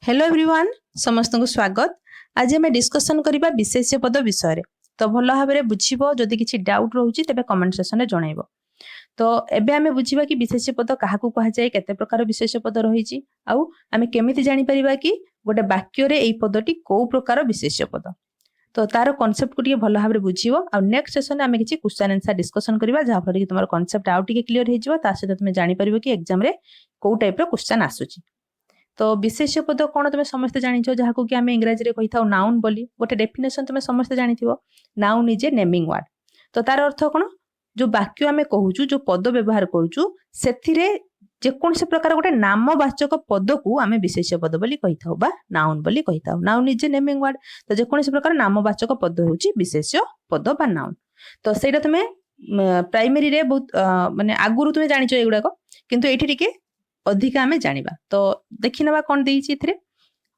Hello everyone समस्त को स्वागत। आज आम डिस्कसन करबा विशेष्य पद विषय तो भल भाव में बुझिबो जदि किछि डाउट रहउची तबे कमेंट सेक्शन में जणाइबो। तो एबे आमे बुझिबा कि विशेष्य पद काहाकू कहा जाय, केते प्रकार विशेष्य पद रहिची, आउ आमे केमिति जानि परिबा कि गोटे वाक्य रे एई पदटी को प्रकार विशेष्य पद। तो तार कॉन्सेप्ट को भल भाव में बुझिबो। आ नेक्स्ट सेशन में किछि क्वेश्चन आंसर डिस्कसन करबा जहा फल कि तुमर कॉन्सेप्ट आउ टिके क्लियर हे जिवो, ता सहित तुमे जानि परिबो कि एग्जाम रे को टाइप रो क्वेश्चन आसुची। तो विशेष्य पद कौन तुम समस्त जानिछ, जहाँ कि आम इंग्राजी रे कही था नाउन बोली गोटे डेफिनेशन तुम समस्त जानिथिबो। Noun is a naming word. तो तार अर्थ कौन, जो वाक्य आम कहूचु जो पद व्यवहार करूचु सेथिरे जेकोसी प्रकार गोटे नामवाचक पद को आम विशेष्य पद बोली कही था बा नाउन बोली कही था। Noun is a naming word. तो जेकोसी प्रकार नामवाचक पद होची विशेष्य पद बा नाउन। तो सेटा तुमे प्राइमरी रे बहुत माने आगुरु तुमे जानिछ एगुडाक, किंतु एठी टिके अधिक आमे जानिबा। तो देखि नबा कोन देइछि इथरे।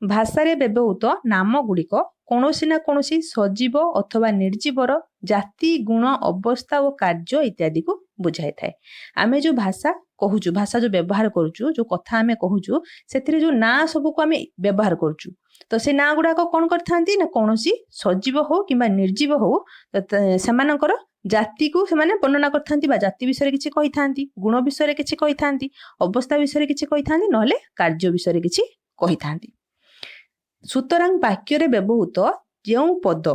भाषा रे व्यवहृत नाम गुड़िक कौनसी ना कौनसी सजीव अथवा निर्जीवर जाति गुण अवस्था और कार्य इत्यादि को बुझाई थाए। आमे जो भाषा कहूचु, भाषा जो व्यवहार करूचु, जो कथा आमे कहूचु सेथिरे जो ना सब को आमे व्यवहार करूचु, तो से ना गुडा को कोन करथांती ना कौनसी सजीव हो किंबा निर्जीव हो सेमानकर जाति को सेमाने वर्णना करथांती बा जाति विषय किछि कहिथांती, गुण विषय किछि कहिथांती, अवस्था विषय किछि कहिथांती, नहले कार्य विषय किछि कहिथांती। सुतरां वाक्य रे व्यवहृत जो पद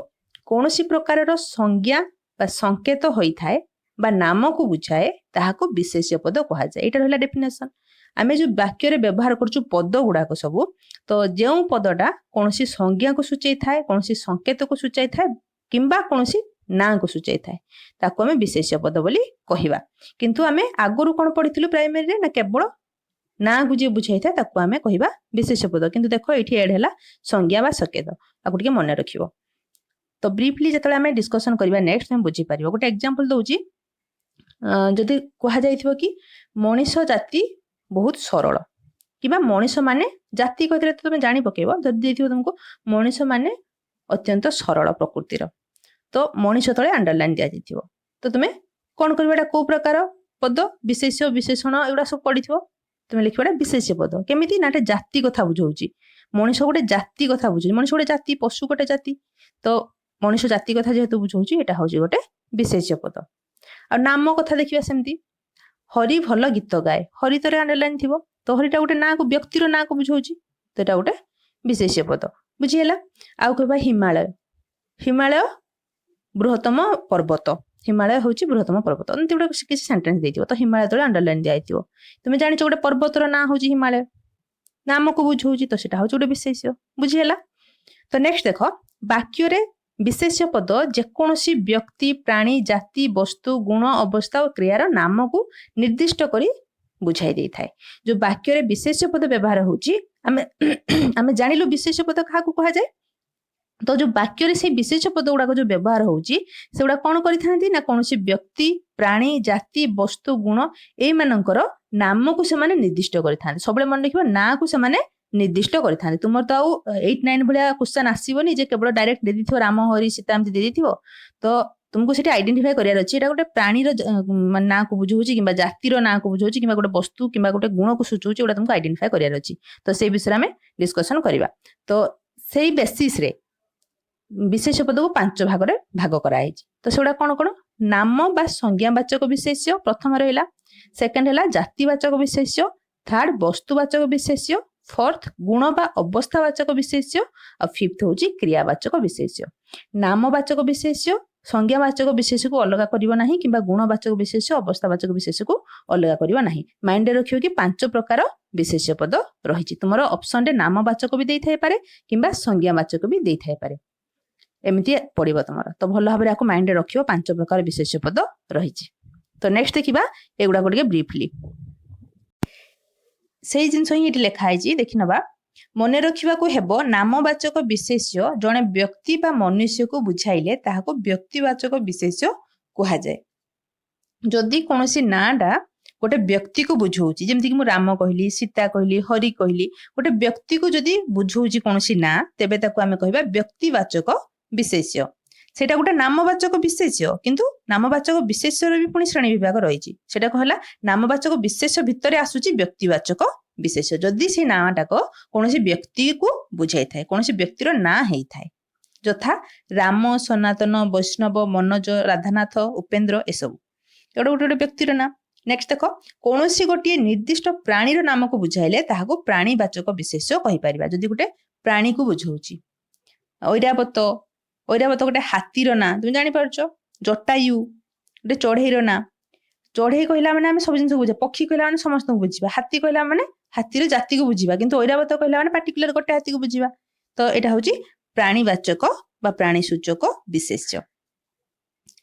कौनसी प्रकार संज्ञा बा संकेत होई थाए बा नाम को बुझाए ताहाको विशेष्य पद कहा जाए। एटा रहला डेफिनेशन। आमे जो वाक्य रे व्यवहार करछु पद गुडा को सब, तो जो पदटा कौनसी संज्ञा को सूचाई थाए, कौनसी संकेत को सूचाई थाए किंबा कौनसी ना को सूचाई थाए ताको आमे विशेष्य पद बोली कहिबा। किंतु आमे आगरु कोन पढिथिलु प्राइमरी रे ना केवल ना को जे बुझाई थाए ताको आमे कहिबा विशेष्य पद। किंतु देखो एठी एड हैला संज्ञा बा संकेत, आको टिके मन रखिबो। तो ब्रीफली जतले आमे डिस्कशन करबा नेक्स्ट हम बुझी परिबो। गोटे एग्जांपल दउची, जदि कहा जाइथिबो कि मनुष्य जाति बहुत सरल किबा मनुष्य माने जाति कहते तो तुम जानि पकेबो। जदि देथिबो तुमको मनुष्य माने अत्यंत सरल प्रकृतिर, तो मनुष्य तळे अंडरलाइन दिया जाइथिबो। तो तुमे कोन करबा, एटा को प्रकार पद विशेष्य विशेषण एगुडा सब पढिथिबो। तुमे लिखिबाटा विशेष्य पद केमिति नाटे जाति कथा बुझौची। मनुष्य गोटे जाति कथा बुझौची, मनुष्य गोटे जाति, पशु गोटे जाति, तो मनुष्य जाति कथा जेहेतु बुझौची एटा होची गोटे विशेष्य पद। आ नाम कथा देखिबा सेमती, हरि भल गीत गाए, हरि तरे अंडरलाइन थिबो, तो हरिटा गोटे ना को व्यक्तिर ना को बुझौची, तो एटा गोटे विशेष्य पद। बुझी हैला। आ कहबा हिमालय, हिमालय बृहत्तम पर्वत, हिमालय होची बृहत्तम पर्वत, एमती गोटे किसी सेंटेंस देथिबो, तो हिमालय तळे अंडरलाइन दियाइथिबो। तुमे जानिछ गोटे पर्वतर ना होची हिमालय, नाम को बुझौची, तो सेटा होची गोटे विशेष्य। बुझी हैला। तो नेक्स्ट देखो, वाक्य रे विशेष्य पद जेकोसी व्यक्ति प्राणी जाति वस्तु गुण अवस्था और क्रियार नाम को निर्दिष्ट करी बुझाई देई थाए। जो वाक्य रे विशेष्य पद व्यवहार होची, आमे आमे जानिलु विशेष्य पद काहाकू कहा जाए। तो जो वाक्य रे से विशेष पद गुडा जो व्यवहार होची सेगुडा कोन करिथांती ना कौनसी व्यक्ति प्राणी जाति वस्तु गुण ए मानकर नाम को से माने निर्दिष्ट करिथांती। सबले मन रखिबो ना को से माने निर्दिष्ट करिथांती। तुमर तो आउ 8 9 भलिया क्वेश्चन आसीबोनी जे केवल डायरेक्ट दे दिथिबो राम हरि सीता एमति दे दिथिबो। तो तुमको सेठी आइडेंटिफाई करियार अछि एटा गोटे प्राणी रो ना को बुझौची किबा जाति रो ना को बुझौची किबा गोटे वस्तु किबा गोटे गुण को सूचौची, ओटा तुमको आइडेंटिफाई करियार अछि। तो से विषय में डिस्कशन करिबा। तो सेही बेसिस रे विशेष पद को 5 भाग रे भाग कराई। तो सेगुडा कोन कोन, नाम बा संज्ञावाचक विशेष्य प्रथम रहिला, सेकंड हैला जातिवाचक विशेष्य, थर्ड वस्तुवाचक विशेष्य, फोर्थ गुण बा अवस्थावाचक विशेष्य, और फिफ्थ होची क्रियावाचक विशेष्य। नामवाचक विशेष्य संज्ञावाचक विशेष्य को अलग करिवो नाही किबा गुणवाचक विशेष्य अवस्थावाचक विशेष्य को अलग करिवो नाही। माइंड रे रखियो कि 5 प्रकार विशेष्य पद रहिछि। तुमरो ऑप्शन रे नामवाचक भी देई थाई पारे किबा संज्ञावाचक भी देई थाई पारे, एमती पड़िबो तुमरो। तो भल भाबरे आको माइंड रे रखियो 5 प्रकार विशेष्य पद रहिछि। तो नेक्स्ट देखिबा एगुडा को टिके ब्रीफली सेही जिंस ही इटी लेखा आइछि देखि नबा। मने रखिबा को हेबो नामवाचक विशेष्य जणे व्यक्ति बा मनुष्य को बुझाइले ताहाको व्यक्तिवाचक विशेष्य कहा जाय। जदि कोनोसी नाडा गोटे व्यक्ति को बुझौची, जेमति कि मु राम कहली सीता कहली हरि कहली, गोटे व्यक्ति को जदि बुझौची कोनोसी ना तेबे ताको आमे कहबा व्यक्तिवाचक विशेष्य। সেটা গোটে নামবাচক বিশেষ্য কিন্তু নামবাচক বিশেষ্যର ବି ପୁଣି ଶ୍ରେଣୀ ବିଭାଗ ରହିଛି ସେଟା କହିଲା ନାମବାଚକ ବିଶେଷ୍ୟ ଭିତରେ ଆସୁଛି ବ୍ୟକ୍ତିବାଚକ ବିଶେଷ୍ୟ ଯଦି ସେ ନାଁଟାକ କୌଣସି ବ୍ୟକ୍ତିକୁ ବୁଝାଇଥାଏ କୌଣସି ବ୍ୟକ୍ତିର ନାଁ ହେଇଥାଏ ଯଥା ରାମ ସନାତନ ବୈଷ୍ଣବ ମନୋଜ ରାଧାନାଥ ଉପେନ୍ଦ୍ର ଏସବୁ ଏଗୁଡ଼ା ଗୋଟେ ଗୋଟେ ବ୍ୟକ୍ତିର ନାଁ ନେକ୍ସଟ ଦେଖ କୌଣସି ଗୋଟିଏ ନିର୍ଦ୍ଦିଷ୍ଟ ପ୍ରାଣୀର ନାମକୁ ବୁଝାଇଲେ ତାହାକୁ ପ୍ରାଣୀବାଚକ ବିଶେଷ୍ୟ କହିପାରିବା ଯଦି ଗୋଟେ ପ୍ରାଣୀକୁ ବୁଝଉଛି ଐରାବତ ଐରାବତ ଗୋଟେ ହାତୀର ନାଁ ତୁମେ ଜାଣିପାରୁଛ ଜଟାୟୁ ଗୋଟେ ଚଢେଇର ନାଁ ଚଢେଇ କହିଲା ମାନେ ଆମେ ସବୁ ଜିନିଷ ବୁଝିବା ପକ୍ଷୀ କହିଲା ମାନେ ସମସ୍ତଙ୍କୁ ବୁଝିବା ହାତୀ କହିଲା ମାନେ ହାତୀର ଜାତିକୁ ବୁଝିବା କିନ୍ତୁ ଐରାବତ କହିଲା ମାନେ ପାର୍ଟିକୁଲାର ଗୋଟେ ହାତୀକୁ ବୁଝିବା ତ ଏଇଟା ହଉଛି ପ୍ରାଣୀବାଚକ ବା ପ୍ରାଣୀ ସୂଚକ ବିଶେଷ୍ୟ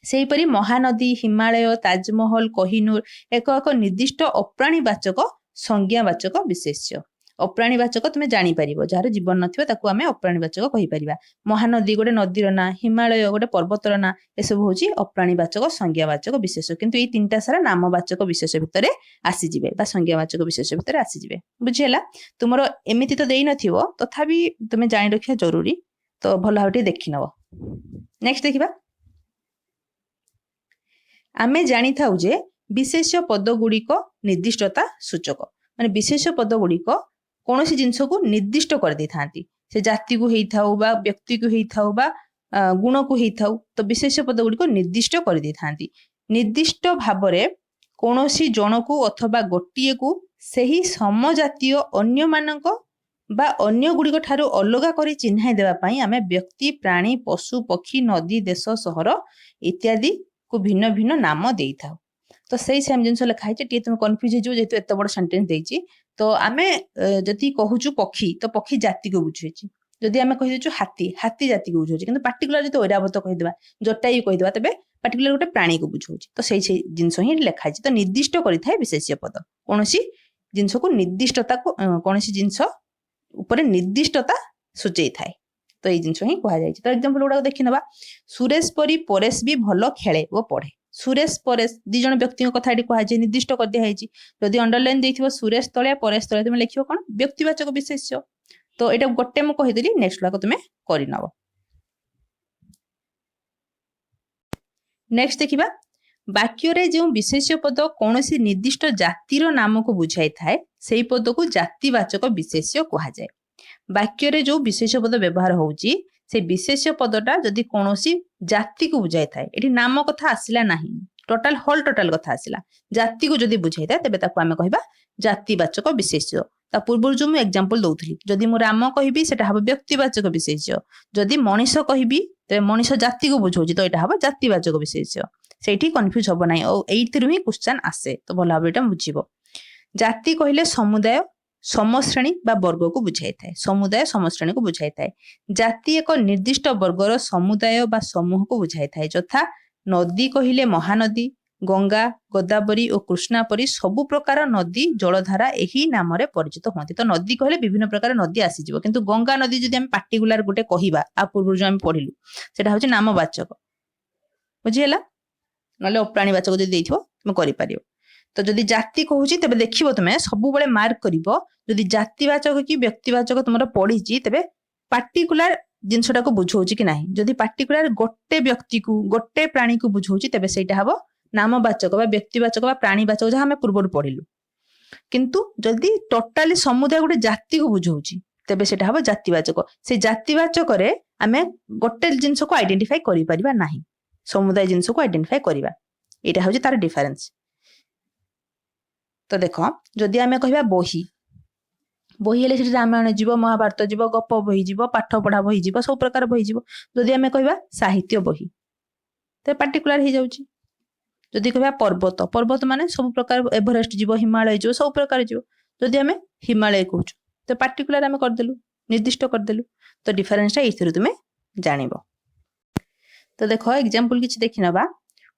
ସେହିପରି ମହାନଦୀ ହିମାଳୟ ତାଜମହଲ କୋହିନୂର ଏକ ଏକ ନିର୍ଦ୍ଦିଷ୍ଟ ଅପ୍ରାଣୀବାଚକ ସଂଜ୍ଞାବାଚକ ବିଶେଷ୍ୟ ଅପ୍ରାଣୀବାଚକ ତୁମେ ଜାଣିପାରିବ ଯାହାର ଜୀବନ ନଥିବ ତାକୁ ଆମେ ଅପ୍ରାଣୀବାଚକ କହିପାରିବା ମହାନଦୀ ଗୋଟେ ନଦୀର ନାଁ ହିମାଳୟ ଗୋଟେ ପର୍ବତର ନାଁ ଏସବୁ ହଉଛି ଅପ୍ରାଣୀବାଚକ ସଂଜ୍ଞାବାଚକ ବିଶେଷ କିନ୍ତୁ ଏଇ ତିନିଟା ସାରା ନାମବାଚକ ବିଶେଷ ଭିତରେ ଆସିଯିବେ ବା ସଂଜ୍ଞାବାଚକ ବିଶେଷ ଭିତରେ ଆସିଯିବେ ବୁଝିହେଲା ତୁମର ଏମିତି ତ ଦେଇନଥିବ ତଥାପି ତୁମେ ଜାଣି ରଖିବା ଜରୁରୀ ତ ଭଲ ଭାବରେ ଟିକେ ଦେଖିନବ ନେକ୍ସଟ ଦେଖିବା ଆମେ ଜାଣିଥାଉ ଯେ ବିଶେଷ୍ୟ ପଦ ଗୁଡିକ ନିର୍ଦ୍ଦିଷ୍ଟତା ସୂଚକ ମାନେ ବିଶେଷ୍ୟ ପଦ ଗୁଡିକ କୌଣସି ଜିନିଷକୁ ନିର୍ଦ୍ଦିଷ୍ଟ କରିଦେଇଥାନ୍ତି ସେ ଜାତିକୁ ହେଇଥାଉ ବା ବ୍ୟକ୍ତିକୁ ହେଇଥାଉ ବା ଗୁଣକୁ ହେଇଥାଉ ତ ବିଶେଷ୍ୟ ପଦ ଗୁଡିକ ନିର୍ଦ୍ଦିଷ୍ଟ କରିଦେଇଥାନ୍ତି ନିର୍ଦ୍ଦିଷ୍ଟ ଭାବରେ କୌଣସି ଜଣକୁ ଅଥବା ଗୋଟିଏକୁ ସେହି ସମଜାତୀୟ ଅନ୍ୟମାନଙ୍କ ବା ଅନ୍ୟ ଗୁଡିକ ଠାରୁ ଅଲଗା କରି ଚିହ୍ନାଇ ଦେବା ପାଇଁ ଆମେ ବ୍ୟକ୍ତି ପ୍ରାଣୀ ପଶୁ ପକ୍ଷୀ ନଦୀ ଦେଶ ସହର ଇତ୍ୟାଦି କୁ ଭିନ୍ନ ଭିନ୍ନ ନାମ ଦେଇଥାଉ ତ ସେଇ ସେମ୍ ଜିନିଷ ଲେଖା ହେଇଛି ଟିକେ ତୁମେ କନଫ୍ୟୁଜ ହେଇଯିବ ଯେହେତୁ ଏତେ ବଡ ସେଣ୍ଟେନ୍ସ ଦେଇଛି ତ ଆମେ ଯଦି କହୁଛୁ ପକ୍ଷୀ ତ ପକ୍ଷୀ ଜାତିକୁ ବୁଝୁଛି ଯଦି ଆମେ କହିଦେଉଛୁ ହାତୀ ହାତୀ ଜାତିକୁ ବୁଝୁଛି କିନ୍ତୁ ପାର୍ଟିକୁଲାର ଯଦି ଐରାବତ କହିଦେବା ଜଟାୟୁ କହିଦେବା ତେବେ ପାର୍ଟିକୁଲାର ଗୋଟେ ପ୍ରାଣୀକୁ ବୁଝଉଛି ତ ସେଇ ଜିନିଷ ହିଁ ଲେଖା ହେଇଛି ତ ନିର୍ଦ୍ଦିଷ୍ଟ କରିଥାଏ ବିଶେଷ୍ୟ ପଦ କୌଣସି ଜିନିଷକୁ ନିର୍ଦ୍ଦିଷ୍ଟତାକୁ କୌଣସି ଜିନିଷ ଉପରେ ନିର୍ଦ୍ଦିଷ୍ଟତା ସୂଚେଇଥାଏ ତ ଏଇ ଜିନିଷ ହିଁ କୁହାଯାଇଛି ତ ଏକ୍ସାମ୍ପଲ ଗୁଡାକ ଦେଖିନେବା ସୁରେଶ ପରି ପରେଶ ବି ଭଲ ଖେଳେ ଓ ପଢେ ସୁରେଶ ପରେଶ ଦି ଜଣ ବ୍ୟକ୍ତିଙ୍କ କଥା ଏଠି କୁହାଯାଇଛି ନିର୍ଦ୍ଦିଷ୍ଟ କରିଦିଆଯାଇଛି ଯଦି ଅଣ୍ଡରଲାଇନ ଦେଇଥିବ ସୁରେଶ ତଳେ ପରେଶ ତଳେ ତୁମେ ଲେଖିବ କଣ ବ୍ୟକ୍ତିବାଚକ ବିଶେଷ୍ୟ ତ ଏଇଟା ଗୋଟେ ମୁଁ କହିଦେଲି ନେକ୍ସଟ ଗୁଡାକ ତୁମେ କରିନବ ନେକ୍ସଟ ଦେଖିବା ବାକ୍ୟରେ ଯେଉଁ ବିଶେଷ୍ୟ ପଦ କୌଣସି ନିର୍ଦ୍ଦିଷ୍ଟ ଜାତିର ନାମକୁ ବୁଝାଇଥାଏ ସେହି ପଦକୁ ଜାତିବାଚକ ବିଶେଷ୍ୟ କୁହାଯାଏ ବାକ୍ୟରେ ଯୋଉ ବିଶେଷ୍ୟ ପଦ ବ୍ୟବହାର ହଉଛି ସେ ବିଶେଷ୍ୟ ପଦଟା ଯଦି କୌଣସି ଜାତିକୁ ବୁଝାଇଥାଏ ଏଠି ନାମ କଥା ଆସିଲା ନାହିଁ ଟୋଟାଲ କଥା ଆସିଲା ଜାତିକୁ ଯଦି ବୁଝାଇଥାଏ ତେବେ ତାକୁ ଆମେ କହିବା ଜାତିବାଚକ ବିଶେଷ୍ୟ ତା ପୂର୍ବରୁ ଯୋଉ ମୁଁ ଏକ୍ସାମ୍ପଲ ଦଉଥିଲି ଯଦି ମୁଁ ରାମ କହିବି ସେଟା ହବ ବ୍ୟକ୍ତିବାଚକ ବିଶେଷ୍ୟ ଯଦି ମଣିଷ କହିବି ତେବେ ମଣିଷ ଜାତିକୁ ବୁଝଉଛି ତ ଏଇଟା ହବ ଜାତିବାଚକ ବିଶେଷ୍ୟ ସେଇଠି କନଫ୍ୟୁଜ ହବ ନାହିଁ ଆଉ ଏଇଥିରୁ ହିଁ କ୍ୱେଶ୍ଚନ ଆସେ ତ ଭଲ ଭାବରେ ଏଇଟା ବୁଝିବ ଜାତି କହିଲେ ସମୁଦାୟ ସମଶ୍ରେଣୀ ବା ବର୍ଗକୁ ବୁଝାଇଥାଏ ସମୁଦାୟ ସମଶ୍ରେଣୀକୁ ବୁଝାଇଥାଏ ଜାତି ଏକ ନିର୍ଦ୍ଦିଷ୍ଟ ବର୍ଗର ସମୁଦାୟ ବା ସମୂହକୁ ବୁଝାଇଥାଏ ଯଥା ନଦୀ କହିଲେ ମହାନଦୀ ଗଙ୍ଗା ଗୋଦାବରୀ ଓ କୃଷ୍ଣା ପରି ସବୁ ପ୍ରକାର ନଦୀ ଜଳଧାରା ଏହି ନାମରେ ପରିଚିତ ହୁଅନ୍ତି ତ ନଦୀ କହିଲେ ବିଭିନ୍ନ ପ୍ରକାର ନଦୀ ଆସିଯିବ କିନ୍ତୁ ଗଙ୍ଗା ନଦୀ ଯଦି ଆମେ ପାର୍ଟିକୁଲାର ଗୋଟେ କହିବା ଆ ପୂର୍ବରୁ ଯୋଉ ଆମେ ପଢିଲୁ ସେଟା ହଉଛି ନାମବାଚକ ବୁଝିହେଲା ନହେଲେ ଅପ୍ରାଣୀବାଚକ ଯଦି ଦେଇଥିବ ତୁମେ କରିପାରିବ ତ ଯଦି ଜାତି କହୁଛି ତେବେ ଦେଖିବ ତୁମେ ସବୁବେଳେ ମାର୍କ କରିବ ଯଦି ଜାତିବାଚକ କି ବ୍ୟକ୍ତିବାଚକ ତୁମର ପଢିଛି ତେବେ ପାର୍ଟିକୁଲାର ଜିନିଷଟାକୁ ବୁଝଉଛି କି ନାହିଁ ଯଦି ପାର୍ଟିକୁଲାର ଗୋଟେ ବ୍ୟକ୍ତିକୁ ଗୋଟେ ପ୍ରାଣୀକୁ ବୁଝଉଛି ତେବେ ସେଇଟା ହବ ନାମବାଚକ ବା ବ୍ୟକ୍ତିବାଚକ ବା ପ୍ରାଣୀବାଚକ ଯାହା ଆମେ ପୂର୍ବରୁ ପଢିଲୁ କିନ୍ତୁ ଯଦି ଟୋଟାଲି ସମୁଦାୟ ଗୋଟେ ଜାତିକୁ ବୁଝଉଛି ତେବେ ସେଟା ହବ ଜାତିବାଚକ ସେ ଜାତିବାଚକରେ ଆମେ ଗୋଟେ ଜିନିଷକୁ ଆଇଡେଣ୍ଟିଫାଇ କରିପାରିବା ନାହିଁ ସମୁଦାୟ ଜିନିଷକୁ ଆଇଡେଣ୍ଟିଫାଇ କରିବା ଏଇଟା ହଉଛି ତାର ଡିଫରେନ୍ସ ତ ଦେଖ ଯଦି ଆମେ କହିବା ବହି ହେଲେ ସେଠି ରାମାୟଣ ଯିବ ମହାଭାରତ ଯିବ ଗପ ବହି ଯିବ ପାଠ ପଢା ବହି ଯିବ ସବୁ ପ୍ରକାର ବହି ଯିବ ଯଦି ଆମେ କହିବା ସାହିତ୍ୟ ବହି ତ ପାର୍ଟିକୁଲାର ହେଇଯାଉଛି ଯଦି କହିବା ପର୍ବତ ମାନେ ସବୁ ପ୍ରକାର ଏଭରେଷ୍ଟ ଯିବ ହିମାଳୟ ଯିବ ସବୁ ପ୍ରକାର ଯିବ ଯଦି ଆମେ ହିମାଳୟ କହୁଛୁ ତ ପାର୍ଟିକୁଲାର ଆମେ କରିଦେଲୁ ନିର୍ଦ୍ଦିଷ୍ଟ କରିଦେଲୁ ତ ଡିଫରେନ୍ସଟା ଏଇଥିରୁ ତୁମେ ଜାଣିବ ତ ଦେଖ ଏକ୍ସାମ୍ପଲ କିଛି ଦେଖିନେବା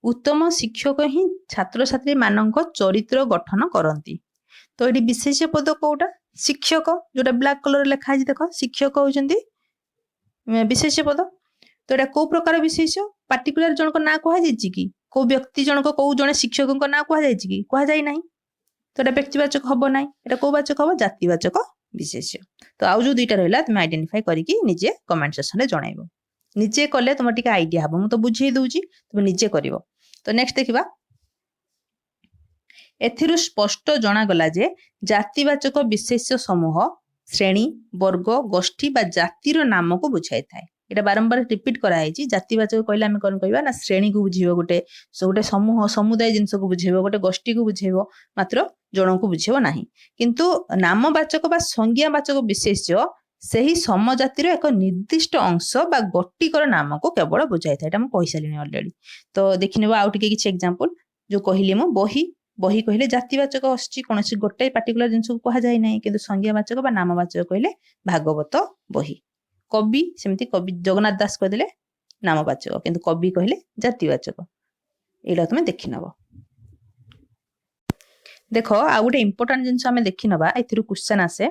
ଉତ୍ତମ ଶିକ୍ଷକ ହିଁ ଛାତ୍ରଛାତ୍ରୀ ମାନଙ୍କ ଚରିତ୍ର ଗଠନ କରନ୍ତି ତ ଏଠି ବିଶେଷ୍ୟ ପଦ କୋଉଟା ଶିକ୍ଷକ ଯୋଉଟା ବ୍ଲାକ୍ କଲର ଲେଖା ହେଇଛି ଦେଖ ଶିକ୍ଷକ ହଉଛନ୍ତି ବିଶେଷ୍ୟ ପଦ ତ ଏଇଟା କୋଉ ପ୍ରକାର ବିଶେଷ୍ୟ ପାର୍ଟିକୁଲାର ଜଣଙ୍କ ନାଁ କୁହାଯାଇଛି କି କୋଉ ବ୍ୟକ୍ତି ଜଣକ କୋଉ ଜଣେ ଶିକ୍ଷକଙ୍କ ନାଁ କୁହାଯାଇଛି କି କୁହାଯାଇ ନାହିଁ ତ ଏଟା ବ୍ୟକ୍ତିବାଚକ ହବ ନାହିଁ ଏଟା କୋଉ ବାଚକ ହବ ଜାତିବାଚକ ବିଶେଷ୍ୟ ତ ଆଉ ଯୋଉ ଦୁଇଟା ରହିଲା ତୁମେ ଆଇଡେଣ୍ଟିଫାଇ କରିକି ନିଜେ କମେଣ୍ଟ ସେକ୍ସନରେ ଜଣାଇବ निजे कले तुम टिके आइडिया हम तो बुझे दूची तुम निजे कर। तो नेक्स्ट देखा एथिरु स्पष्ट जणागला जे जातिवाचक विशेष्य समूह श्रेणी वर्ग गोष्ठी बा जातिर नाम को बुझाई थाए। एटा बारंबार रिपीट कराई। जातिवाचक कहले आम कौन कहवा ना श्रेणी को बुझेब गोटे गोटे समूह समुदाय जिनस को बुझेब गोटे गोष्ठी को बुझेब मात्र जन को बुझेब ना। किंतु नामवाचक बा संज्ञावाचक विशेष्य ସେହି समजातिर एक निर्दिष्ट अंश बा गोटिकर नाम को केवल बुझाई था। मुझे कही सारे अलरेडी। तो देखने आउ टे किसी एग्जांपल जो कहली मु बही बही कहले जातिवाचक आसची कौन गोटे पार्टिकुलर जिनस को कह जाए ना कि संज्ञावाचक बा नामवाचक कहले भागवत बही। कवि सेमती कवि जगन्नाथ दास कहले नामवाचक किंतु कवि कहले जातिवाचक। एटा तुम देखि नब। देख आ गोटे इंपोर्टेंट जिनस आम देखि नबा एथिरु क्वेश्चन आसे।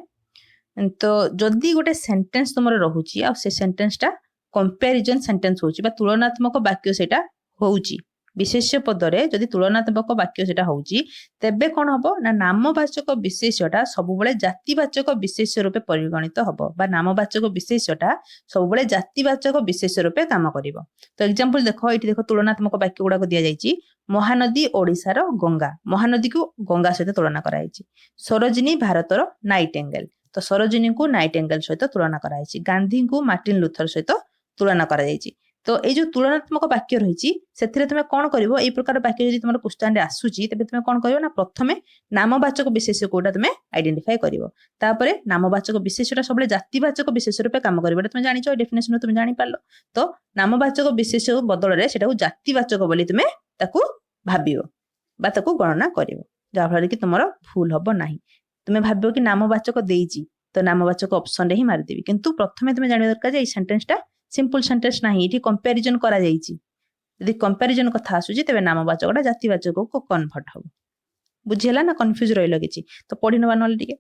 तो जदि गोटे सेंटेंस तुमर रहुची आ से सेंटेंस टा कंपैरिजन सेंटेंस होची बा तुलनात्मक वाक्य सेटा होची विशेष्य पदरे जदि तुलनात्मक वाक्य सेटा होची तेबे कोन हबो ना नामवाचक विशेष्यटा सबुबले जातिवाचक विशेष्य रूपे परिगणित हबो बा नामवाचक विशेष्यटा सबुबले जातिवाचक विशेष्य रूपे काम करिवो। तो एग्जांपल देखो एठी देखो तुलनात्मक वाक्य गुडा को दिया जायची। महानदी ओडिशार गंगा महानदी को गंगा सहित तुलना करायची। सरोजिनी भारतर नाइटेंगेल तो सरोजिनी को नाइटेंगेल सहित तुलना करायची। गांधी को मार्टिन लुथर सहित तुलना करायची। तो ये जो तुलनात्मक वाक्य रही से तुम कौन कर प्रकार वाक्य जब तुम क्वेश्चन आसूची तेज तुम कौन कर प्रथमे नामवाचक विशेष कोटा तुम आइडेंटिफाई कर नामवाचक विशेषटा सब जातिवाचक विशेष रूप काम कर तुम जान डेफिनेशन तुम जापार। तो नामवाचक विशेष बदल में से जातिवाचक बोली तुम भाव गणना कर जहाँफल कि तुम भूल हम ना। तुम भाव कि नामवाचक देती तो नामवाचक ऑप्शन रे ही मारिदेवी किंतु प्रथमे तुम जाना दरकार ये सेंटेंसटा सिंपल सेंटेंस ना ये कंपैरिजन करा जायछि। यदि कंपैरिजन कथा आसुची तेबे नामवाचकटा जातिवाचक को कन्वर्ट हो। बुझिला ना कन्फ्यूज रहिलो किछि तो पढि नबा नले टिके।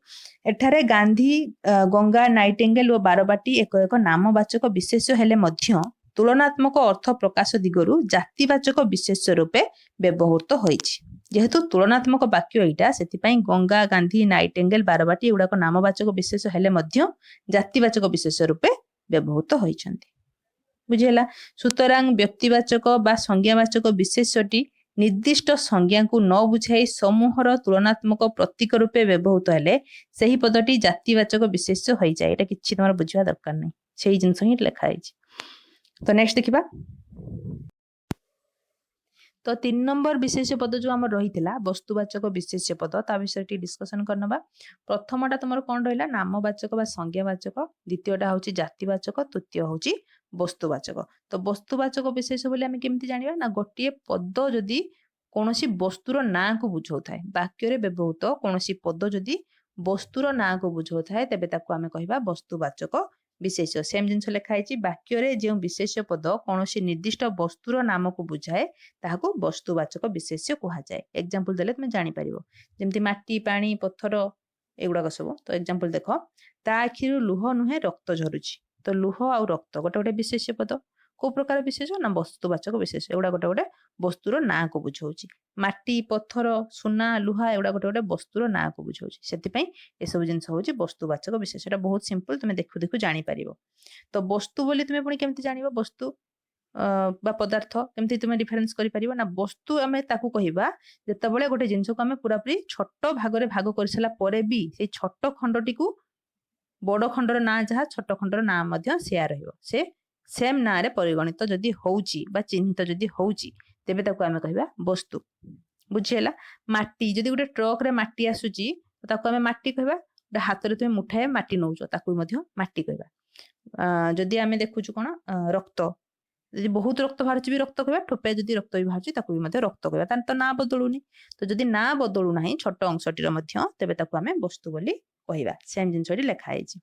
एठारे गांधी गंगा नाइटेंगेल और बारबाटी एक एक नामवाचक विशेष्य हेले मध्य तुलनात्मक अर्थ प्रकाश दिगरु जातिवाचक विशेष्य रूपे व्यवहृत होइछि। जेहेतु तुलनात्मक वाक्य एटा सेतिपई गंगा गांधी नाइटेंगेल बारबाटी एगुडाक नामवाचक विशेष हेले मध्य जातिवाचक विशेष रूपे व्यवहृत होइछन्ति। बुझिला। सुतरां व्यक्तिवाचक बा संज्ञावाचक विशेष्यटी निर्दिष्ट संज्ञा को न बुझाई समूहर तुलनात्मक प्रतीक रूपे व्यवहृत हेले सही पदटी जातिवाचक विशेष्य होई जाय। एटा किछि तमर बुझिवा दरकार नै सेही जिंस ही लिखा है। तो नेक्स्ट देखिबा। तो 3 नंबर विशेष्य पद जो आम रही वस्तुवाचक विशेष्य पद ता विषय डिस्कसन करनबा। प्रथमटा तुम कौन रहा नामवाचक बा संज्ञावाचक द्वितीयटा हूँ जातिवाचक तृतीय हूँ वस्तुवाचक। तो वस्तुवाचक विशेष बोली आम केमती जानिबा ना गोटे पद जदि कौन वस्तुर ना को बुझाऊ थाए वाक्य व्यवहृत कौन पद जदि वस्तुर ना को बुझाऊ थाए तेबे ताकू आमे कहिबा वस्तुवाचक विशेष। सेम जिनस लिखाई वाक्य जो विशेष पद कौन निर्दिष्ट वस्तुर नाम को बुझाए ताहाको वस्तुवाचक विशेष्य कहा जाए। एग्जांपल देले तुम जानि परिबो जेमति माटी पानी पत्थर एगुडा सब। तो एग्जांपल देख ता आखिरु लुह नुहे रक्त झरुची तो लुह आ रक्त गोटे गोटे विशेष पद को प्रकार विशेष ना वस्तुवाचक विशेष एगुडा गोटे गोटे वस्तुर ना को बुझाउची। माटी पत्थर सुना लुहा एगुडा गोटे गोटे वस्तुर ना को बुझाउची सेतिपई ए सब जिंस होची वस्तुवाचक विशेष। एटा बहुत सिंपल तुम देखु देखु जानि परिबो। तो वस्तु बोली तुम पुणी केमती जानिबो वस्तु बा पदार्थ केमती तुम डिफरेंस करि परिबो ना वस्तु आमे ताकू कहिबा जेतेबेले गोटे जिंस को आमे पूरा पूरी छोट भाग रे भाग करसला परे भी से छोट खंडटी को बड़ खंडर ना जहा छोट खंडर ना मध्य सेया रहिबो से सेम ना रे परिगणित जदि होउची बा चिन्हित जदि होउची तेबे ताकू आमे कहिबा वस्तु। बुझिला। माटी जदि गोटे ट्रक रे माटी आसुची ताकू आमे माटी कहिबा गोटे हाथ रे तुम मुठाए माटी नौचो ताकू मध्य माटी कहिबा। जदि आमे देखुछु कोन रक्त जदि बहुत रक्त बाहर भी रक्त कहबा ठोपे जदि रक्त भी बाहर ताकू भी मध्य रक्त कहबा तान तो ना बदलुनी। तो जदि ना बदलु नाही छोट अंशटीर मध्य तेबे ताकू आमे वस्तु बोली कहिबा। सेम जिंसटी लिखा हैछि।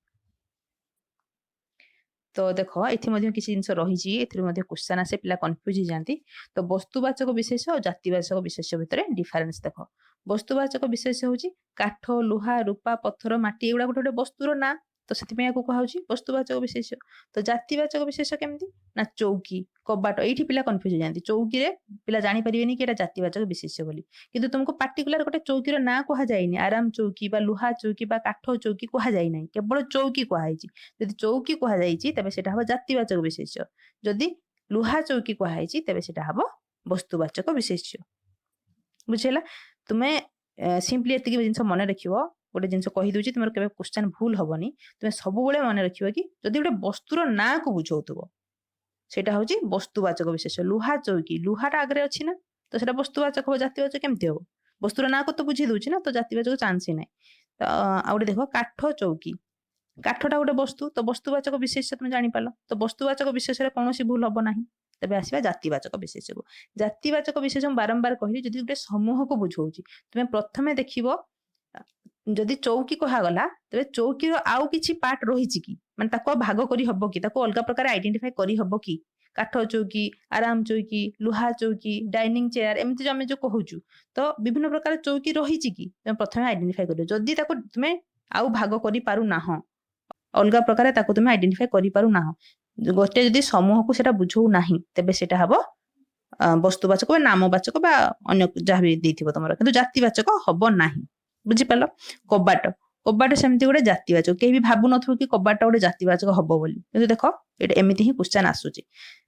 तो देख ये किसी जिन रही क्वेश्चन आसे पिला कन्फ्यूज हो जाती। तो वस्तुवाचक विशेष और जातिवाचक विशेष भितर डिफरेन्स देख। वस्तुवाचक विशेष हूँ काठ लुहा रूपा पत्थर माटी एगुड़ा गोटे गोटे वस्तुर ना तो ସେଥିପାଇଁ ୟାକୁ କୁହାଯାଉଛି ବସ୍ତୁବାଚକ ବିଶେଷ୍ୟ। ତ ଜାତିବାଚକ ବିଶେଷ୍ୟ କେମିତି ନା ଚୌକି କବାଟ, ଏଇଠି ପିଲା କନଫ୍ୟୁଜ ହେଇଯାନ୍ତି। ଚୌକିରେ ପିଲା ଜାଣିପାରିବେନି କି ଏଟା ଜାତିବାଚକ ବିଶେଷ୍ୟ ବୋଲି, କିନ୍ତୁ ତୁମକୁ ପାର୍ଟିକୁଲାର ଗୋଟେ ଚୌକିର ନାଁ କୁହାଯାଇନି। ଆରାମ ଚୌକି ବା ଲୁହା ଚୌକି ବା କାଠ ଚୌକି କୁହାଯାଇ ନାହିଁ, କେବଳ ଚୌକି କୁହାଯାଇଛି। ଯଦି ଚୌକି କୁହାଯାଇଛି ତେବେ ସେଟା ହବ ଜାତିବାଚକ ବିଶେଷ୍ୟ, ଯଦି ଲୁହା ଚୌକି କୁହାଯାଇଛି ତେବେ ସେଟା ହବ ବସ୍ତୁବାଚକ ବିଶେଷ୍ୟ। ବୁଝିଲା? ତୁମେ ସିମ୍ପଲି ଏତିକି ଜିନିଷ ମନେ ରଖିବ। ଗୋଟେ ଜିନିଷ କହିଦଉଛି, ତୁମର କେବେ କ୍ୱେଶ୍ଚନ ଭୁଲ ହବନି। ତୁମେ ସବୁବେଳେ ମନେ ରଖିବ କି ଯଦି ଗୋଟେ ବସ୍ତୁର ନାଁକୁ ବୁଝଉଥିବ ସେଇଟା ହଉଛି ବସ୍ତୁବାଚକ ବିଶେଷ୍ୟ। ଲୁହା ଚୌକି, ଲୁହାଟା ଆଗରେ ଅଛି ନା, ତ ସେଟା ବସ୍ତୁବାଚକ ହବ। ଜାତିବାଚକ କେମିତି ହବ? ବସ୍ତୁର ନାଁକୁ ତ ବୁଝେଇ ଦଉଛି ନା, ତ ଜାତିବାଚକ ଚାନ୍ସ ହିଁ ନାହିଁ। ତ ଆଉ ଗୋଟେ ଦେଖ କାଠ ଚୌକି, କାଠଟା ଗୋଟେ ବସ୍ତୁ, ତ ବସ୍ତୁବାଚକ ବିଶେଷ୍ୟ ତୁମେ ଜାଣିପାରିଲ। ତ ବସ୍ତୁବାଚକ ବିଶେଷ୍ୟରେ କୌଣସି ଭୁଲ ହବ ନାହିଁ। ତେବେ ଆସିବା ଜାତିବାଚକ ବିଶେଷ୍ୟକୁ। ଜାତିବାଚକ ବିଶେଷ୍ୟ ମୁଁ ବାରମ୍ବାର କହିଲି, ଯଦି ଗୋଟେ ସମୂହକୁ ବୁଝଉଛି ତୁମେ ପ୍ରଥମେ ଦେଖିବ ଯଦି ଚୌକି କୁହାଗଲା ତେବେ ଚୌକିର ଆଉ କିଛି ପାର୍ଟ ରହିଛି କି, ମାନେ ତାକୁ ଆଉ ଭାଗ କରି ହବ କି, ତାକୁ ଅଲଗା ପ୍ରକାର ଆଇଡେଣ୍ଟିଫାଇ କରି ହବ କି? କାଠ ଚୌକି, ଆରାମ ଚୌକି, ଲୁହା ଚୌକି, ଡାଇନିଂ ଚେୟାର, ଏମିତି ଆମେ ଯୋଉ କହୁଛୁ, ତ ବିଭିନ୍ନ ପ୍ରକାର ଚୌକି ରହିଛି କି ତୁମେ ପ୍ରଥମେ ଆଇଡେଣ୍ଟିଫାଇ କରିବ। ଯଦି ତାକୁ ତୁମେ ଆଉ ଭାଗ କରିପାରୁନାହଁ, ଅଲଗା ପ୍ରକାର ତାକୁ ତୁମେ ଆଇଡେଣ୍ଟିଫାଇ କରିପାରୁନାହଁ, ଗୋଟେ ଯଦି ସମୂହକୁ ସେଟା ବୁଝଉ ନାହିଁ, ତେବେ ସେଟା ହବ ବସ୍ତୁବାଚକ ବା ନାମବାଚକ ବା ଅନ୍ୟ ଯାହା ବି ଦେଇଥିବ ତମର, କିନ୍ତୁ ଜାତିବାଚକ ହବ ନାହିଁ। ବୁଝିପାରିଲ? କବାଟ, କବାଟ ସେମିତି ଗୋଟେ ଜାତିବାଚକ। କେହି ବି ଭାବୁନଥିବ କି କବାଟଟା ଗୋଟେ ଜାତିବାଚକ ହବ ବୋଲି, କିନ୍ତୁ ଦେଖ ଏଇଟା ଏମିତି ହିଁ କ୍ୱେଶ୍ଚନ ଆସୁଛି।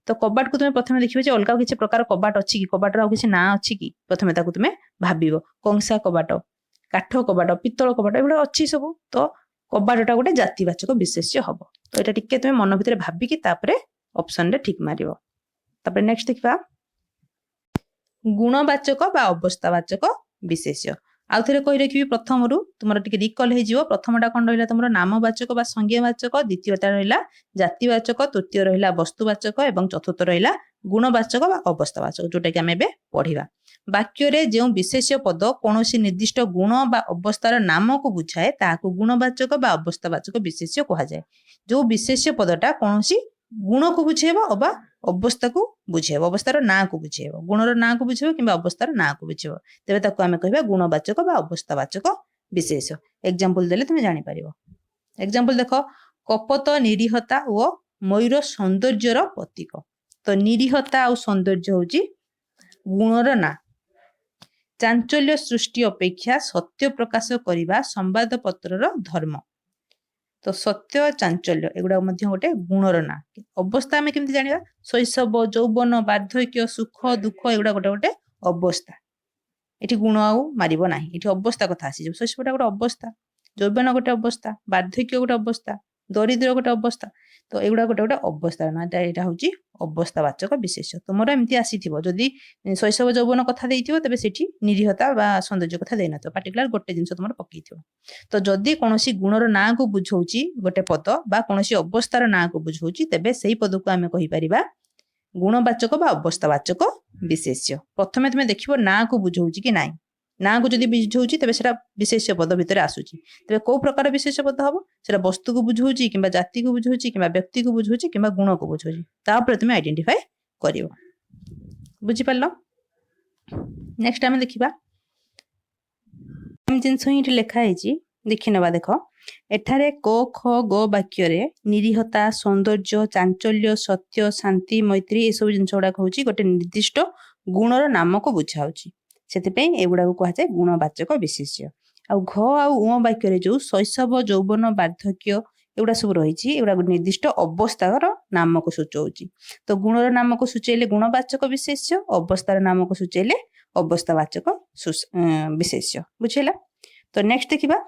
ତ କବାଟକୁ ତୁମେ ପ୍ରଥମେ ଦେଖିବ ଯେ ଅଲଗା କିଛି ପ୍ରକାର କବାଟ ଅଛି କି, କବାଟର ଆଉ କିଛି ନାଁ ଅଛି କି, ପ୍ରଥମେ ତାକୁ ତୁମେ ଭାବିବ। କଂସା କବାଟ, କାଠ କବାଟ, ପିତ୍ତଳ କବାଟ, ଏଗୁଡା ଅଛି ସବୁ। ତ କବାଟଟା ଗୋଟେ ଜାତିବାଚକ ବିଶେଷ୍ୟ ହବ। ତ ଏଇଟା ଟିକେ ତୁମେ ମନ ଭିତରେ ଭାବିକି ତାପରେ ଅପସନରେ ଠିକ ମାରିବ। ତାପରେ ନେକ୍ସଟ ଦେଖିବା ଗୁଣବାଚକ ବା ଅବସ୍ଥାବାଚକ ବିଶେଷ୍ୟ। ଆଉ ଥରେ କହି ରଖିବି, ପ୍ରଥମରୁ ତୁମର ଟିକେ ରିକଲ ହେଇଯିବ। ପ୍ରଥମଟା କଣ ରହିଲା ତମର ନାମବାଚକ ବା ସଂଜ୍ଞାବାଚକ, ଦ୍ୱିତୀୟଟା ରହିଲା ଜାତିବାଚକ, ତୃତୀୟ ରହିଲା ବସ୍ତୁବାଚକ ଏବଂ ଚତୁର୍ଥ ରହିଲା ଗୁଣବାଚକ ବା ଅବସ୍ଥାବାଚକ, ଯୋଉଟା କି ଆମେ ଏବେ ପଢିବା। ବାକ୍ୟରେ ଯେଉଁ ବିଶେଷ୍ୟ ପଦ କୌଣସି ନିର୍ଦ୍ଦିଷ୍ଟ ଗୁଣ ବା ଅବସ୍ଥାର ନାମକୁ ବୁଝାଏ ତାହାକୁ ଗୁଣବାଚକ ବା ଅବସ୍ଥାବାଚକ ବିଶେଷ୍ୟ କୁହାଯାଏ। ଯୋଉ ବିଶେଷ୍ୟ ପଦଟା କୌଣସି ଗୁଣକୁ ବୁଝେଇବ ଅବା ଅବସ୍ଥାକୁ ବୁଝେଇବ, ଅବସ୍ଥାର ନାଁକୁ ବୁଝେଇବ, ଗୁଣର ନାଁକୁ ବୁଝେଇବ କିମ୍ବା ଅବସ୍ଥାର ନାଁକୁ ବୁଝେଇବ, ତେବେ ତାକୁ ଆମେ କହିବା ଗୁଣବାଚକ ବା ଅବସ୍ଥାବାଚକ ବିଶେଷ୍ୟ। ଏକ୍ସାମ୍ପଲ ଦେଲେ ତୁମେ ଜାଣିପାରିବ। ଏକ୍ସାମ୍ପଲ ଦେଖ, କପଟ ନିରୀହତା ଓ ମୟୂର ସୌନ୍ଦର୍ଯ୍ୟର ପ୍ରତୀକ। ତ ନିରୀହତା ଆଉ ସୌନ୍ଦର୍ଯ୍ୟ ହଉଛି ଗୁଣର ନାଁ। ଚାଞ୍ଚଲ୍ୟ ସୃଷ୍ଟି ଅପେକ୍ଷା ସତ୍ୟ ପ୍ରକାଶ କରିବା ସମ୍ବାଦପତ୍ରର ଧର୍ମ। ତ ସତ୍ୟ, ଚାଞ୍ଚଲ୍ୟ ଏଗୁଡା ମଧ୍ୟ ଗୋଟେ ଗୁଣର ନାଁ। ଅବସ୍ଥା ଆମେ କେମିତି ଜାଣିବା? ଶୈଶବ, ଯୌବନ, ବାର୍ଦ୍ଧକ୍ୟ, ସୁଖ, ଦୁଃଖ ଏଗୁଡା ଗୋଟେ ଗୋଟେ ଅବସ୍ଥା। ଏଠି ଗୁଣ ଆଉ ମାରିବ ନାହିଁ, ଏଠି ଅବସ୍ଥା କଥା ଆସିଯିବ। ଶୈଶବଟା ଗୋଟେ ଅବସ୍ଥା, ଯୌବନ ଗୋଟେ ଅବସ୍ଥା, ବାର୍ଦ୍ଧକ୍ୟ ଗୋଟେ ଅବସ୍ଥା, ଦରିଦ୍ର ଗୋଟେ ଅବସ୍ଥା। ତ ଏଗୁଡା ଗୋଟେ ଗୋଟେ ଅବସ୍ଥାର ନାଁ। ଏଇଟା ହଉଛି ଅବସ୍ଥାବାଚକ ବିଶେଷ୍ୟ। ତୁମର ଏମିତି ଆସିଥିବ, ଯଦି ଶୈଶବ ଯୌବନ କଥା ଦେଇଥିବ ତେବେ ସେଠି ନିରୀହତା ବା ସୌନ୍ଦର୍ଯ୍ୟ କଥା ଦେଇନଥିବ, ପାର୍ଟିକୁଲାର ଗୋଟେ ଜିନିଷ ତୁମର ପକେଇଥିବ। ତ ଯଦି କୌଣସି ଗୁଣର ନାଁକୁ ବୁଝଉଛି ଗୋଟେ ପଦ ବା କୌଣସି ଅବସ୍ଥାର ନାଁକୁ ବୁଝଉଛି, ତେବେ ସେଇ ପଦକୁ ଆମେ କହିପାରିବା ଗୁଣବାଚକ ବା ଅବସ୍ଥାବାଚକ ବିଶେଷ୍ୟ। ପ୍ରଥମେ ତୁମେ ଦେଖିବ ନାଁକୁ ବୁଝଉଛି କି ନାହିଁ। ନାଁକୁ ଯଦି ବୁଝଉଛି ତେବେ ସେଟା ବିଶେଷ୍ୟ ପଦ ଭିତରେ ଆସୁଛି। ତେବେ କୋଉ ପ୍ରକାର ବିଶେଷ୍ୟ ପଦ ହବ? ସେଟା ବସ୍ତୁକୁ ବୁଝଉଛି କିମ୍ବା ଜାତିକୁ ବୁଝଉଛି କିମ୍ବା ବ୍ୟକ୍ତିକୁ ବୁଝଉଛି କିମ୍ବା ଗୁଣକୁ ବୁଝଉଛି, ତାପରେ ତୁମେ ଆଇଡେଣ୍ଟିଫାଏ କରିବ। ବୁଝିପାରିଲ? ନେକ୍ସଟ ଆମେ ଦେଖିବା ଜିନିଷ ହିଁ ଏଠି ଲେଖା ହେଇଛି, ଦେଖିନେବା। ଦେଖ, ଏଠାରେ କ ଖ ଗ ବାକ୍ୟରେ ନିରୀହତା, ସୌନ୍ଦର୍ଯ୍ୟ, ଚାଞ୍ଚଲ୍ୟ, ସତ୍ୟ, ଶାନ୍ତି, ମୈତ୍ରୀ ଏସବୁ ଜିନିଷ ଗୁଡାକ ହଉଛି ଗୋଟେ ନିର୍ଦ୍ଦିଷ୍ଟ ଗୁଣର ନାମକୁ ବୁଝାଉଛି। ସେଥିପାଇଁ ଏଗୁଡାକୁ କୁହାଯାଏ ଗୁଣବାଚକ ବିଶେଷ୍ୟ। ଆଉ ଘ ଆଉ ଉଁ ବାକ୍ୟରେ ଯୋଉ ଶୈଶବ, ଯୌବନ, ବାର୍ଦ୍ଧକ୍ୟ ଏଗୁଡା ସବୁ ରହିଛି, ଏଗୁଡା ନିର୍ଦ୍ଦିଷ୍ଟ ଅବସ୍ଥାର ନାମକୁ ସୂଚଉଛି। ତ ଗୁଣର ନାମକୁ ସୂଚେଇଲେ ଗୁଣବାଚକ ବିଶେଷ୍ୟ, ଅବସ୍ଥାର ନାମକୁ ସୂଚେଇଲେ ଅବସ୍ଥାବାଚକ ବିଶେଷ୍ୟ। ବୁଝିଲା? ତ ନେକ୍ସଟ ଦେଖିବା,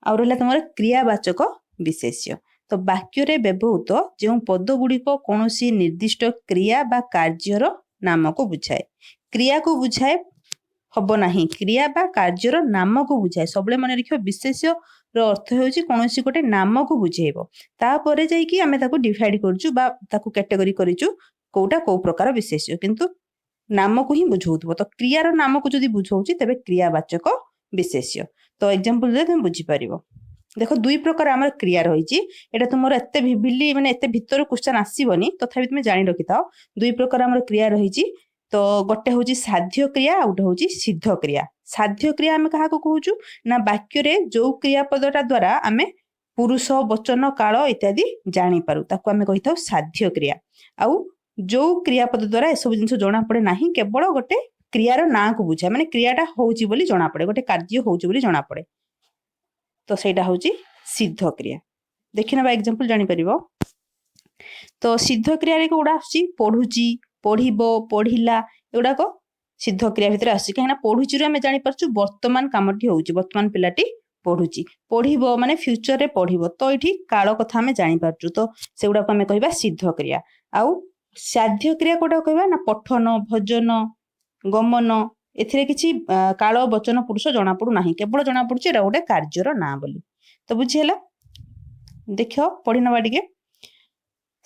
ଆଉ ରହିଲା ତମର କ୍ରିୟାବାଚକ ବିଶେଷ୍ୟ। ତ ବାକ୍ୟରେ ବ୍ୟବହୃତ ଯେଉଁ ପଦ ଗୁଡିକ କୌଣସି ନିର୍ଦ୍ଦିଷ୍ଟ କ୍ରିୟା ବା କାର୍ଯ୍ୟର ନାମକୁ ବୁଝାଏ। କ୍ରିୟାକୁ ବୁଝାଏ ହବ ନାହିଁ, କ୍ରିୟା ବା କାର୍ଯ୍ୟର ନାମକୁ ବୁଝାଏ। ସବୁବେଳେ ମନେ ରଖିବ, ବିଶେଷ୍ୟର ଅର୍ଥ ହେଉଛି କୌଣସି ଗୋଟେ ନାମକୁ ବୁଝେଇବ, ତାପରେ ଯାଇକି ଆମେ ତାକୁ ଡିଭାଇଡ କରୁଛୁ ବା ତାକୁ କ୍ୟାଟେଗୋରୀ କରିଛୁ କୋଉଟା କୋଉ ପ୍ରକାର ବିଶେଷ୍ୟ, କିନ୍ତୁ ନାମକୁ ହିଁ ବୁଝଉଥିବ। ତ କ୍ରିୟାର ନାମକୁ ଯଦି ବୁଝଉଛି ତେବେ କ୍ରିୟାବାଚକ ବିଶେଷ୍ୟ। ତ ଏକ୍ସାମ୍ପଲ ଦେଲେ ତମେ ବୁଝିପାରିବ। ଦେଖ, ଦୁଇ ପ୍ରକାର ଆମର କ୍ରିୟା ରହିଛି। ଏଇଟା ତୁମର ଏତେ ଭିଭିଲି ମାନେ ଏତେ ଭିତରୁ କ୍ୱେଶ୍ଚନ ଆସିବନି, ତଥାପି ତୁମେ ଜାଣି ରଖିଥାଅ। ଦୁଇ ପ୍ରକାର ଆମର କ୍ରିୟା ରହିଛି, तो गोटे हूँ साध्य क्रिया आ गोटे हूँ सिद्ध क्रिया। साध्य क्रिया आम क्या कहूँ ना वाक्य जो क्रियापदटा द्वारा आम पुरुष वचन काल इत्यादि जानीपारू ताकू आम कही था साध्य क्रिया। आउ जो क्रियापद द्वारा एसबू जिन जना पड़े ना केवल गोटे क्रियार ना को बुझाए माने क्रियाटा होउची बोली जना पड़े गोटे कार्य होउची बोली जना पड़े तो सेटा होउची सिद्ध क्रिया। देखि नबा एग्जांपल जानि परिबो। तो सिद्ध क्रिया रे कोडा आसी पढुची पढिबो पढिला एगुडा को सिद्ध क्रिया भितर आसी कहिना पढुची रे हम जानि परछु वर्तमान कामटी होउची वर्तमान पिलाटी पढुची पढिबो माने फ्यूचर रे पढिबो तो एठी काल कथा हम जानि परछु तो सेगुडा को हम कहिबा सिद्ध क्रिया। आउ साध्य क्रिया कोडा कहबा ना पठन भजन गमन एथिरे किछि काल वचन पुरुष जना पडु नाही केवल जना पडुची एटा गोटे कार्यर ना बोली। तो बुझी हला देखो पढ़ी नबा टिके।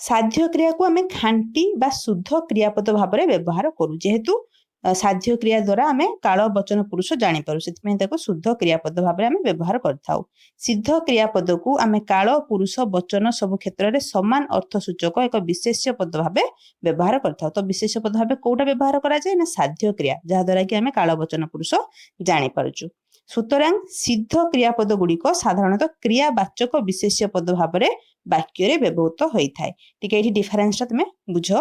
साध्य क्रिया को आम खांटी बा शुद्ध क्रियापद भाव में व्यवहार करू जेहेतु साध्य क्रिया द्वारा आम काल वचन पुरुष जानीपारू से शुद्ध क्रियापद भाव में आम व्यवहार कर सिद्ध क्रियापद को आम काल पुरुष वचन सब क्षेत्र में समान अर्थसूचक एक विशेष्य पद भाव व्यवहार कर तो विशेष्य पद भाव कौटा व्यवहार कराए ना साध्य क्रिया जहाद्वारा कि आम काल वचन पुरुष जानीपारुचु। सुतरां सिद्ध क्रियापद गुड़िक साधारणतः क्रियावाचक विशेष्य पद भाव में वाक्य व्यवहृत होता है। ठीक है डिफरेन्स तुम बुझ।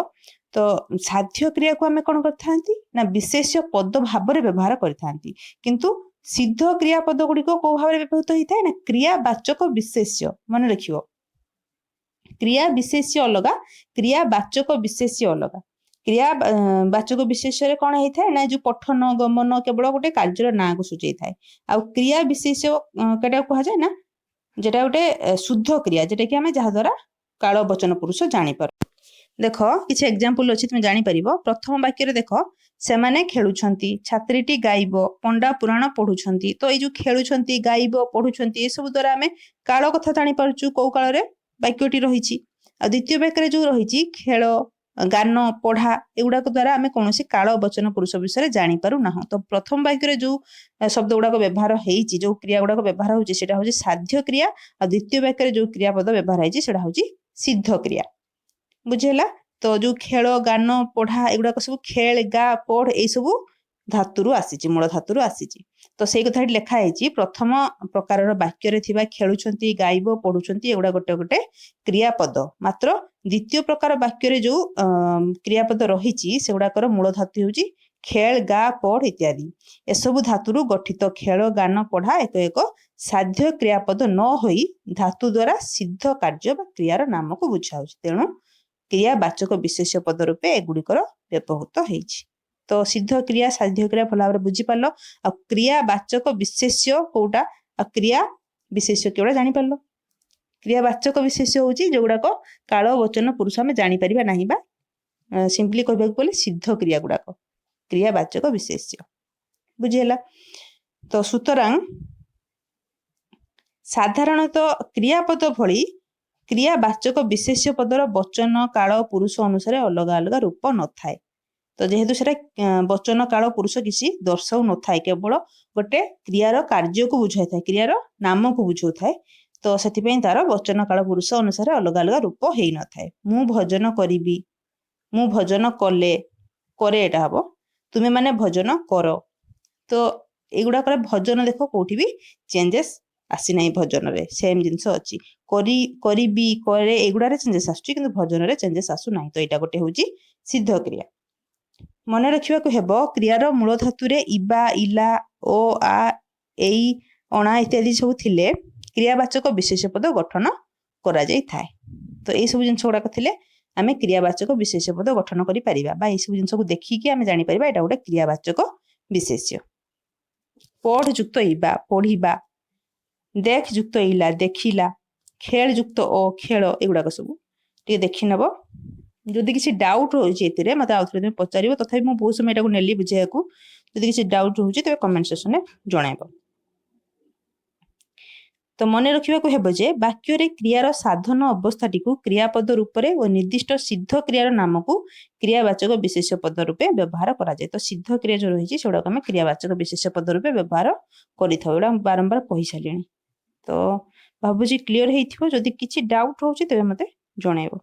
तो साध्य क्रिया को आम कौन कर विशेष्य पद भाव में व्यवहार किंतु सिद्ध क्रियापद गुड़िक कौ भाव में व्यवहृत होता है ना क्रियावाचक विशेष्य मन रख क्रिया विशेष्य अलग क्रियावाचक विशेष्य अलग। क्रियावाचक विशेष्य कौन होता है ना जो पठन गमन केवल गोटे कार्यर ना को सूझे थाए आउ क्रिया विशेष्य कटा कहुए ना जेटा गोटे शुद्ध क्रिया जेटा कि आम जहाद्वारा काल वचन पुरुष जानीपर। देख किसी एग्जांपल अच्छी तुम जापर प्रथम वाक्य देख से मैंने खेलुंट छात्रीटी गायब पंडा पुराण पढ़ुंट तो ये खेलुंट गायब पढ़ुंट ये सब द्वारा आम काल कथा जानीपु कौ काल वाक्यटी रही। द्वितीय वाक्य जो रही खेल गान पढ़ा एगुड़ाक द्वारा आम कौन काल वचन पुरुष विषय जानीपारू ना। तो प्रथम वाक्य जो शब्द गुड़ाक व्यवहार होती जो क्रिया गुड़ाक व्यवहार होती साध्य क्रिया और द्वितीय वाक्य जो क्रियापद व्यवहार होती सिद्ध क्रिया बुझेला। तो जो खेल गान पढ़ा एगुड़ाक सब खेल गा पढ़ यही सब धातु आसी मूल धातु आसी तो से कथा लिखाई प्रथम प्रकार वाक्य खेलुंट गायब पढ़ुंट एगुड़ा गोटे गोटे क्रियापद मात्र द्वितीय प्रकार वाक्य जो क्रियापद रही से गुड़ाकर मूल धातु हूँ खेल गा पढ़ इत्यादि एसबू धातु गठित खेल गान पढ़ा एक एक साध्य क्रियापद न होई धातु द्वारा सिद्ध कार्य क्रियार नाम को बुझाऊ तेणु क्रियावाचक विशेष पद रूपे एगुड़िकर व्यवहृत होती। तो सिद्ध क्रिया साध्य क्रिया भल भाव बुझीपार आ क्रियावाचक विशेष्य कौटा आ क्रिया विशेष्य केवल जानीपार। क्रियावाचक विशेष्य हूँ जो गुड़ाक काल वचन पुरुष आम जानीपर ना सिंपली कहवाक गले सिद्ध क्रिया गुड़ाक क्रियावाचक विशेष्य बुझीला। तो सुतरां साधारणतः क्रियापद भली क्रियावाचक विशेष्य पदर वचन काल पुरुष अनुसार अलग अलग रूप न थाए। तो जेहेतु से वचन काल पुरुष किसी दर्शाऊ न थाए केवल गोटे क्रियार कार्य को बुझाई था क्रियार नाम को बुझाऊ थाए तो से तार वचन काल पुरुष अनुसार अलग अलग रूप हो न थाए। मु भजन करी मु भजन कले करे एटा हम तुमे माने भजन कर तो एगुड़ाक भजन देख कौटी भी चेंजेस आसी ना भजन रे सेम जिनस अच्छी करी करे एगुड़े चेंजेस आसुची किंतु भजन रे चेंजेस आसु ना। तो यहाँ गोटे हूँ सिद्ध क्रिया मन रखा क्रियार मूल धातु इबा इला ओ आ एई अणा इत्यादि सब थिले क्रियावाचक विशेष पद गठन करा जाई थाए। तो ये सब जिनस गुड़ाक थिले आम क्रियावाचक विशेष पद गठन करि परिबा बा ये सब जिनस को देखिकी आम जानि परिबा एटा गोटे क्रियावाचक विशेष्य। पढ़ युक्त इबा पढ़िबा देख युक्त इला देखिला खेल युक्त ओ खेल एगुड़ाक सब टे देखी नब। जदि किसी डाउट रोचे मत आउ थे पचार तथापि मुझे बहुत समय नेली बुझे जदि किसी डाउट रोचे तेज कमेंट सेक्शन में जनइब। तो मन रखा जे वाक्य क्रियार साधन अवस्थाटी को क्रियापद रूप में और निर्दिष्ट सिद्ध क्रियार नाम को क्रियावाचक विशेष पद रूपे व्यवहार कराए। तो सिद्ध क्रिया जो रही है आम क्रियावाचक विशेष पद रूपे व्यवहार करा बारंबार कही सारे। तो भावुँ क्लीयर हो किसी डाउट रोचे तेज मत जनइब।